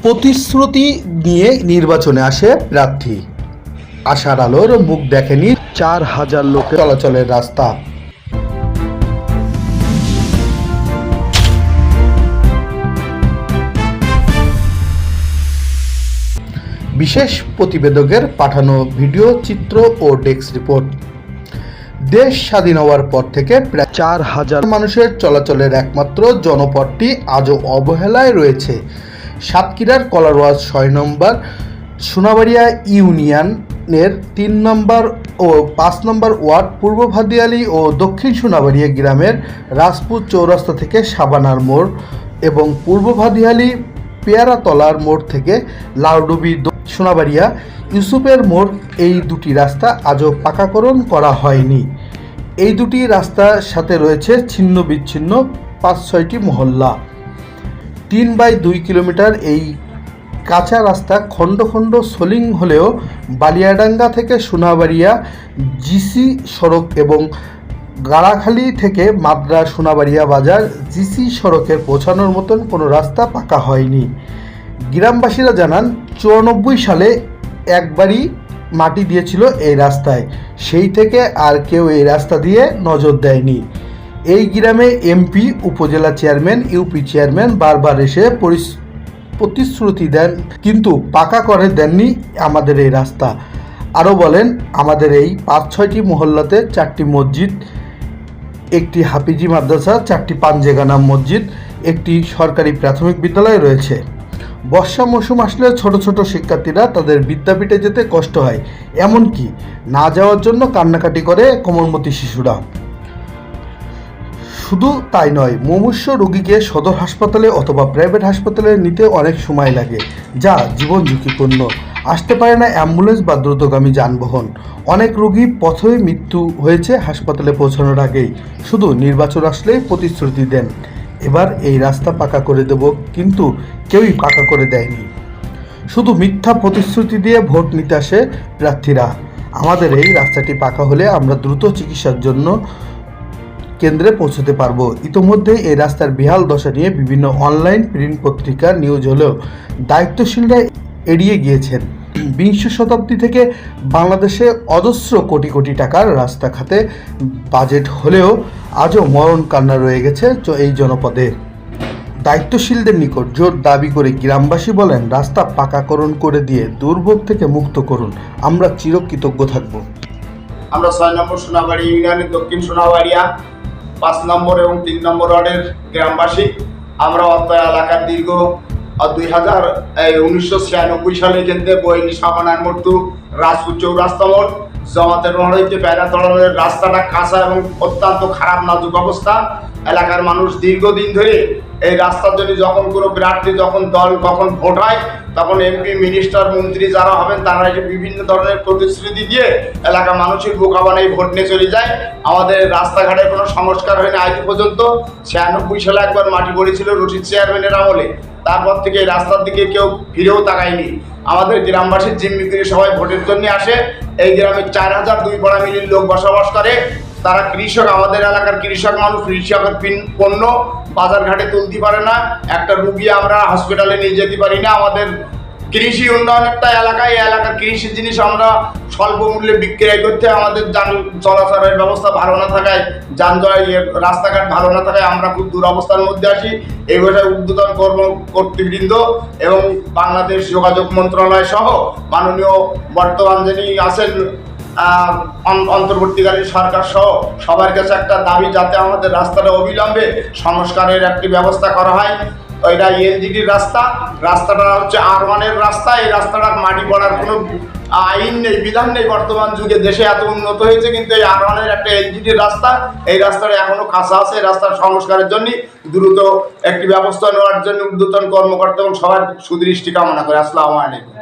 প্রতিশ্রুতি নিয়ে নির্বাচনে আসে প্রার্থী, আশার আলোর মুখ দেখেনি 4,000 লোক চলাচলের রাস্তা। বিশেষ প্রতিবেদকের পাঠানো ভিডিও চিত্র ও ডেস্ক রিপোর্ট। দেশ স্বাধীন হওয়ার পর থেকে প্রায় 4,000 মানুষের চলাচলের একমাত্র জনপথটি আজও অবহেলায় রয়েছে। সাতক্ষীরার কলারোয়াজ 6 নম্বর সোনাবাড়িয়া ইউনিয়নের 3 নম্বর ও 5 নম্বর ওয়ার্ড পূর্ব ভাদিয়ালি ও দক্ষিণ সোনাবাড়িয়া গ্রামের রাজপুত চৌরাস্তা থেকে সাবানার মোড় এবং পূর্ব ভাদিয়ালি পেয়ারাতলার মোড় থেকে লাউডুবি সোনাবাড়িয়া ইউসুফের মোড়, এই দুটি রাস্তা আজও পাকাকরণ করা হয়নি। এই দুটি রাস্তার সাথে রয়েছে ছিন্ন বিচ্ছিন্ন 5-6টি মহল্লা। 3/2 কিলোমিটার এই কাঁচা রাস্তা খণ্ড খণ্ড সোলিং হলেও বালিয়াডাঙ্গা থেকে সোনাবাড়িয়া জিসি সড়ক এবং গাড়াখালী থেকে মাদ্রা সোনাবাড়িয়া বাজার জিসি সড়কে পৌঁছানোর মতন কোনো রাস্তা পাকা হয়নি। গ্রামবাসীরা জানান 94 সালে একবারই মাটি দিয়েছিল এই রাস্তায়, সেই থেকে আর কেউ এই রাস্তা দিয়ে নজর দেয়নি। এই গ্রামে এমপি, উপজেলা চেয়ারম্যান, ইউপি চেয়ারম্যান বারবার এসে প্রতিশ্রুতি দেন, কিন্তু পাকা করে দেননি আমাদের এই রাস্তা। আরও বলেন, আমাদের এই 5-6টি মহল্লাতে 4টি মসজিদ, একটি হাফিজি মাদ্রাসা, 4টি পাঞ্জেগানা মসজিদ, একটি সরকারি প্রাথমিক বিদ্যালয় রয়েছে। বর্ষা মৌসুম আসলে ছোট ছোট শিক্ষার্থীরা তাদের বিদ্যাপীঠে যেতে কষ্ট হয়, এমনকি না যাওয়ার জন্য কান্নাকাটি করে কোমলমতি শিশুরা। শুধু তাই নয়, মুমূর্ষু রোগীকে সদর হাসপাতালে অথবা প্রাইভেট হাসপাতালে নিতে অনেক সময় লাগে, যা জীবন ঝুঁকিপূর্ণ। আসতে পারে না অ্যাম্বুলেন্স বা দ্রুতগামী যানবাহন। অনেক রোগী পথে মৃত্যু হয়েছে হাসপাতালে পৌঁছানোর আগেই। শুধু নির্বাচন আসলেই প্রতিশ্রুতি দেন, এবার এই রাস্তা পাকা করে দেব, কিন্তু কেউই পাকা করে দেয়নি। শুধু মিথ্যা প্রতিশ্রুতি দিয়ে ভোট নিতে আসে প্রার্থীরা। আমাদের এই রাস্তাটি পাকা হলে আমরা দ্রুত চিকিৎসার জন্য কেন্দ্রে পৌঁছতে পারবো। ইতোমধ্যে এই রাস্তার বেহাল দশা নিয়ে বিভিন্ন অনলাইন প্রিন্ট পত্রিকার নিউজ হলেও দায়িত্বশীলরা এড়িয়ে গিয়েছেন। 20 শতাব্দী থেকে বাংলাদেশে অজস্র কোটি কোটি টাকার রাস্তা খাতে বাজেট হলেও আজও মরণ কান্না রয়ে গেছে এই জনপদে। দায়িত্বশীলদের নিকট জোর দাবি করে গ্রামবাসী বলেন, রাস্তা পাকাকরণ করে দিয়ে দুর্ভোগ থেকে মুক্ত করুন, আমরা চিরকৃতজ্ঞ থাকব। আমরা 6 নম্বর সোনাবাড়ি ইউনিয়নের দক্ষিণ সোনাবাড়িয়া 5 নম্বর এবং 3 নম্বর ওয়ার্ডের গ্রামবাসী। আমরা অত্র এলাকার দীর্ঘ 1996 সালে কেন্দ্রে বইনি সাবানার মোড় টু রাজপুত চৌরাস্তা মোড় জমাতের মোড় হইতে প্যারাতলার রাস্তাটা কাঁচা এবং অত্যন্ত খারাপ নাজুক অবস্থা। এলাকার মানুষ দীর্ঘদিন ধরে এই রাস্তার জন্য যখন কোনো প্রার্থী, যখন দল, কখন ভোট হয়, তখন এমপি, মিনিস্টার, মন্ত্রী যারা হবেন তারা এসে বিভিন্ন ধরনের প্রতিশ্রুতি দিয়ে এলাকা মানুষের বোকা বানিয়ে ভোট নিয়ে চলে যায়। আমাদের রাস্তাঘাটের কোনো সংস্কার হয়নি আজ পর্যন্ত। 96 সালে একবার মাটি পড়েছিল রশিদ চেয়ারম্যানের আমলে, তারপর থেকে এই রাস্তার দিকে কেউ ফিরেও তাকায়নি। আমাদের গ্রামবাসীর জিম্মিগুলি সবাই ভোটের জন্য আসে। এই গ্রামে 4,002 পাড়া মিলির লোক বসবাস করে। তারা কৃষক, আমাদের এলাকার কৃষক মানুষ। কৃষকের পণ্য বাজার ঘাটে তুলতে পারে না, একটা রুগী আমরা হসপিটালে নিয়ে যেতে পারি না। আমাদের কৃষি উন্নয়ন একটা এলাকায়, এই এলাকার কৃষি জিনিস আমরা স্বল্প মূল্যে বিক্রয় করতে, আমাদের যান চলাচলের ব্যবস্থা ভালো না থাকায়, রাস্তাঘাট ভালো না থাকায় আমরা খুব দুরবস্থার মধ্যে আসি। এই বিষয়ে ঊর্ধ্বতন কর্তৃবৃন্দ এবং বাংলাদেশ যোগাযোগ মন্ত্রণালয় সহ মাননীয় বর্তমান যিনি আছেন অন্তর্বর্তীকালীন সরকার সহ সবার কাছে একটা দাবি, যাতে আমাদের রাস্তাটা অবিলম্বে সংস্কারের একটি ব্যবস্থা করা হয়। এটা এলজিডির রাস্তাটা হচ্ছে R1-এর রাস্তা। এই রাস্তাটা মাটি পড়ার কোনো আইন নেই, বিধান নেই। বর্তমান যুগে দেশে এত উন্নত হয়েছে, কিন্তু এই R1-এর একটা এলজিডির রাস্তা, এই রাস্তাটা এখনো কাঁচা আছে। এই রাস্তার সংস্কারের জন্য দ্রুত একটি ব্যবস্থা নেওয়ার জন্য ঊর্ধ্বতন কর্মকর্তা এবং সবার সুদৃষ্টি কামনা করে। আসসালামু আলাইকুম।